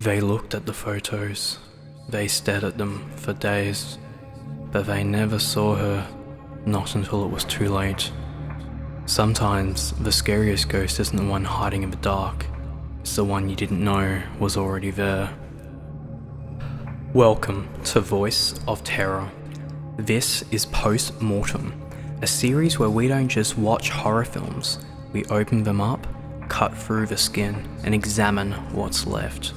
They looked at the photos, they stared at them for days, but they never saw her, not until it was too late. Sometimes the scariest ghost isn't the one hiding in the dark, it's the one you didn't know was already there. Welcome to Voice of Terror. This is Mortem, a series where we don't just watch horror films, we open them up, cut through the skin, and examine what's left.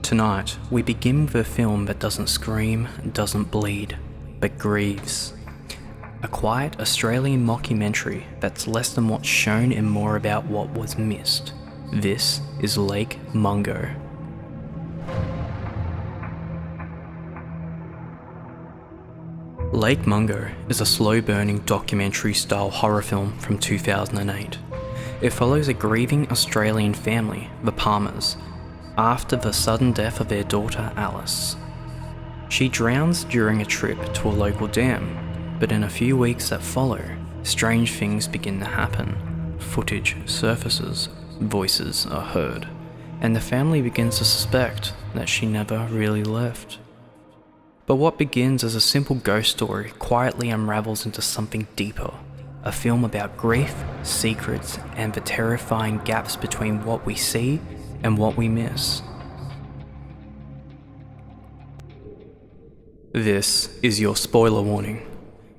Tonight, we begin with a film that doesn't scream, doesn't bleed, but grieves. A quiet Australian mockumentary that's less than what's shown and more about what was missed. This is Lake Mungo. Lake Mungo is a slow-burning documentary-style horror film from 2008. It follows a grieving Australian family, the Palmers, after the sudden death of their daughter Alice. She drowns during a trip to a local dam, but in a few weeks that follow, strange things begin to happen. Footage surfaces, voices are heard, and the family begins to suspect that she never really left. But what begins as a simple ghost story quietly unravels into something deeper, a film about grief, secrets, and the terrifying gaps between what we see and what we miss. This is your spoiler warning.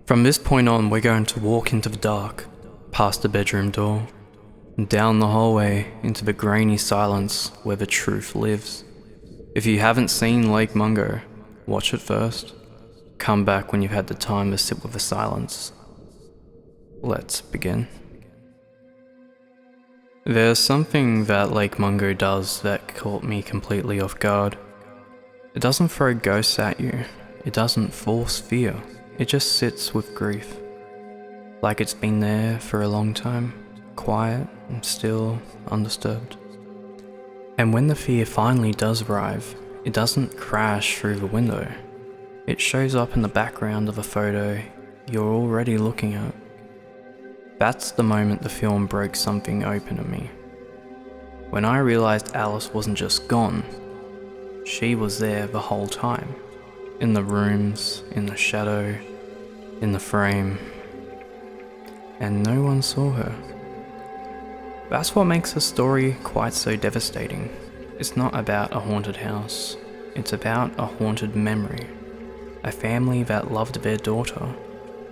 From this point on, we're going to walk into the dark, past the bedroom door, down the hallway into the grainy silence where the truth lives. If you haven't seen Lake Mungo, watch it first. Come back when you've had the time to sit with the silence. Let's begin. There's something that Lake Mungo does that caught me completely off guard. It doesn't throw ghosts at you, it doesn't force fear, it just sits with grief. Like it's been there for a long time, quiet and still, undisturbed. And when the fear finally does arrive, it doesn't crash through the window. It shows up in the background of a photo you're already looking at. That's the moment the film broke something open in me. When I realized Alice wasn't just gone, she was there the whole time. In the rooms, in the shadow, in the frame, and no one saw her. That's what makes the story quite so devastating. It's not about a haunted house, it's about a haunted memory. A family that loved their daughter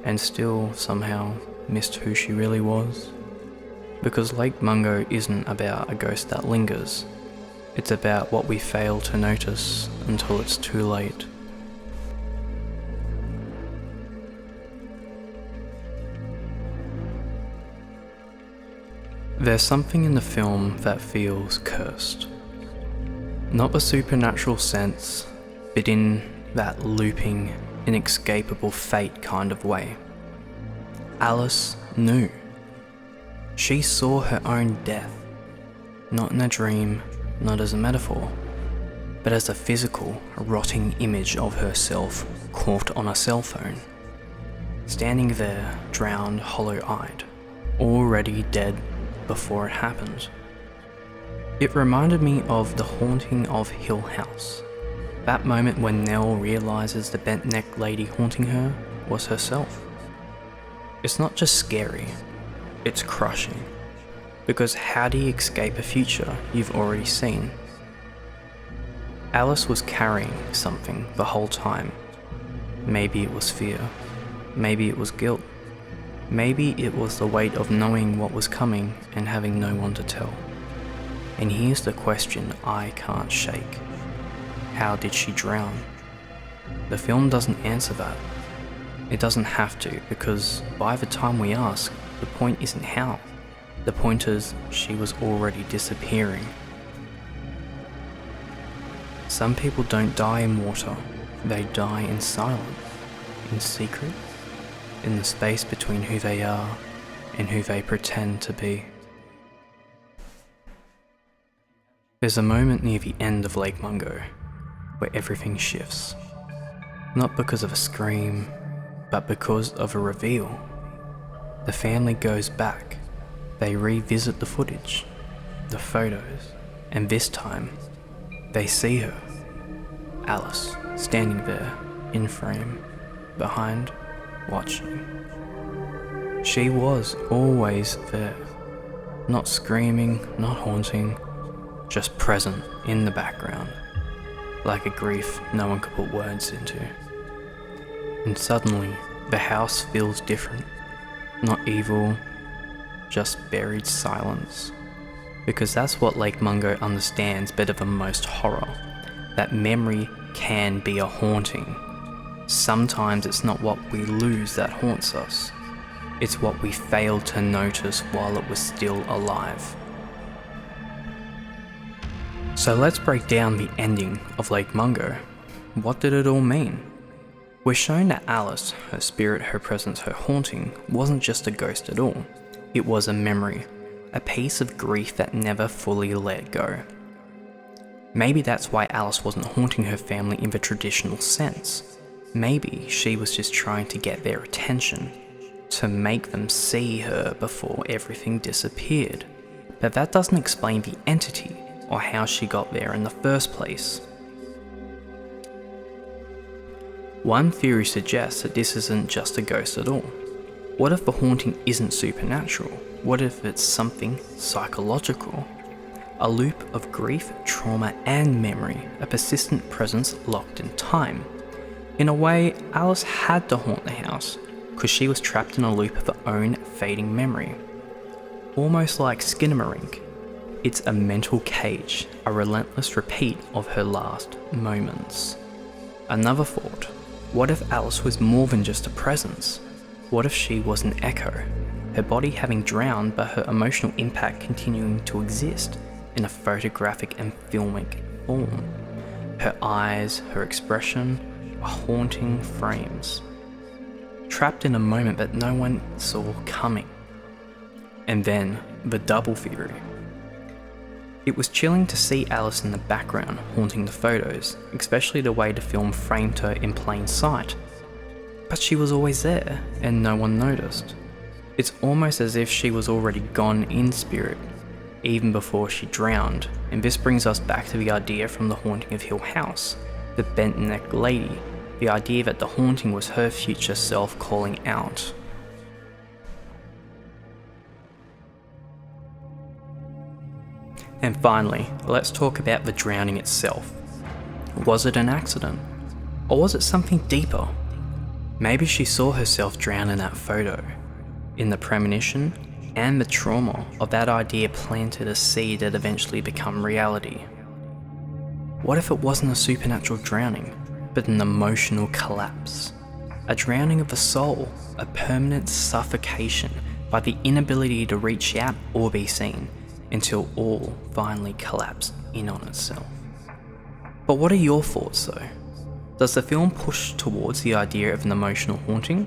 and still somehow missed who she really was. Because Lake Mungo isn't about a ghost that lingers, it's about what we fail to notice until it's too late. There's something in the film that feels cursed. Not the supernatural sense, but in that looping, inescapable fate kind of way. Alice knew. She saw her own death, not in a dream, not as a metaphor, but as a physical, rotting image of herself caught on a cell phone. Standing there, drowned, hollow-eyed, already dead before it happened. It reminded me of The Haunting of Hill House, that moment when Nell realizes the bent-necked lady haunting her was herself. It's not just scary, it's crushing. Because how do you escape a future you've already seen? Alice was carrying something the whole time. Maybe it was fear, maybe it was guilt, maybe it was the weight of knowing what was coming and having no one to tell. And here's the question I can't shake. How did she drown? The film doesn't answer that. It doesn't have to, because by the time we ask, the point isn't how. The point is, she was already disappearing. Some people don't die in water, they die in silence, in secret, in the space between who they are and who they pretend to be. There's a moment near the end of Lake Mungo where everything shifts. Not because of a scream, but because of a reveal. The family goes back. They revisit the footage, the photos, and this time, They see her, Alice, standing there, in frame, behind, watching. She was always there, not screaming, not haunting, just present in the background, like a grief no one could put words into. And suddenly, the house feels different, not evil, just buried silence. Because that's what Lake Mungo understands better than most horror, that memory can be a haunting. Sometimes it's not what we lose that haunts us, it's what we failed to notice while it was still alive. So let's break down the ending of Lake Mungo. What did it all mean? We're shown that Alice, her spirit, her presence, her haunting, wasn't just a ghost at all. It was a memory, a piece of grief that never fully let go. Maybe that's why Alice wasn't haunting her family in the traditional sense. Maybe she was just trying to get their attention, to make them see her before everything disappeared. But that doesn't explain the entity or how she got there in the first place. One theory suggests that this isn't just a ghost at all. What if the haunting isn't supernatural? What if it's something psychological? A loop of grief, trauma, and memory, a persistent presence locked in time. In a way, Alice had to haunt the house, because she was trapped in a loop of her own fading memory. Almost like Skinamarink, it's a mental cage, a relentless repeat of her last moments. Another thought, what if Alice was more than just a presence? What if she was an echo, her body having drowned but her emotional impact continuing to exist in a photographic and filmic form? Her eyes, her expression, are haunting frames, trapped in a moment that no one saw coming. And then, the double theory. It was chilling to see Alice in the background haunting the photos, especially the way the film framed her in plain sight. But she was always there, and no one noticed. It's almost as if she was already gone in spirit, even before she drowned, and this brings us back to the idea from The Haunting of Hill House, the bent-necked lady, the idea that the haunting was her future self calling out. And finally, let's talk about the drowning itself. Was it an accident? Or was it something deeper? Maybe she saw herself drown in that photo, in the premonition and the trauma of that idea planted a seed that eventually became reality. What if it wasn't a supernatural drowning, but an emotional collapse? A drowning of the soul, a permanent suffocation by the inability to reach out or be seen, until all finally collapsed in on itself. But what are your thoughts though? Does the film push towards the idea of an emotional haunting,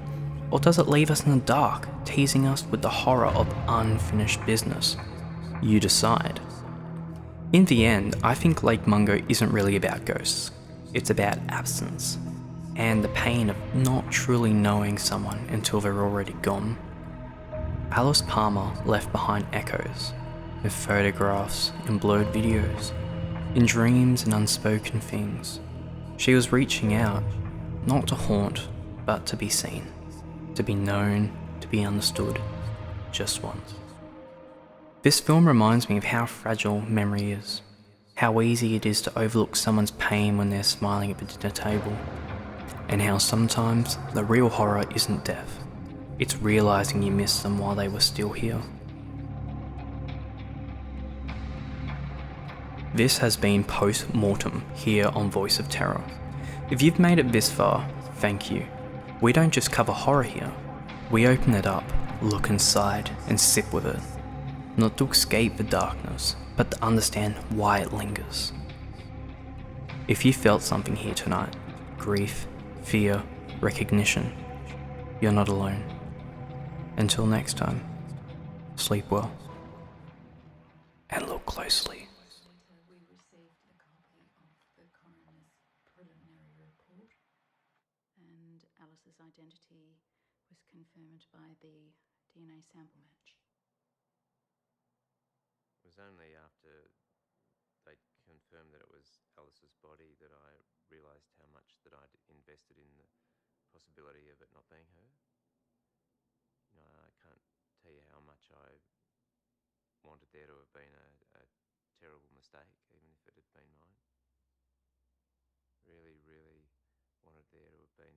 or does it leave us in the dark, teasing us with the horror of unfinished business? You decide. In the end, I think Lake Mungo isn't really about ghosts. It's about absence, and the pain of not truly knowing someone until they're already gone. Alice Palmer left behind echoes, in photographs, in blurred videos, in dreams and unspoken things. She was reaching out, not to haunt, but to be seen, to be known, to be understood, just once. This film reminds me of how fragile memory is, how easy it is to overlook someone's pain when they're smiling at the dinner table, and how sometimes the real horror isn't death, it's realising you missed them while they were still here. This has been Post-Mortem here on Voice of Terror. If you've made it this far, thank you. We don't just cover horror here, we open it up, look inside, and sit with it. Not to escape the darkness, but to understand why it lingers. If you felt something here tonight, grief, fear, recognition, you're not alone. Until next time, sleep well, and look closely. We received a copy of the coroner's preliminary report, and Alice's identity was confirmed by the DNA sample match. It was only after they confirmed confirmed that it was Alice's body that I realised how much that I'd invested in the possibility of it not being her. You know, I can't tell you how much I wanted there to have been a terrible mistake, even if it had been mine. Really, really wanted there to have been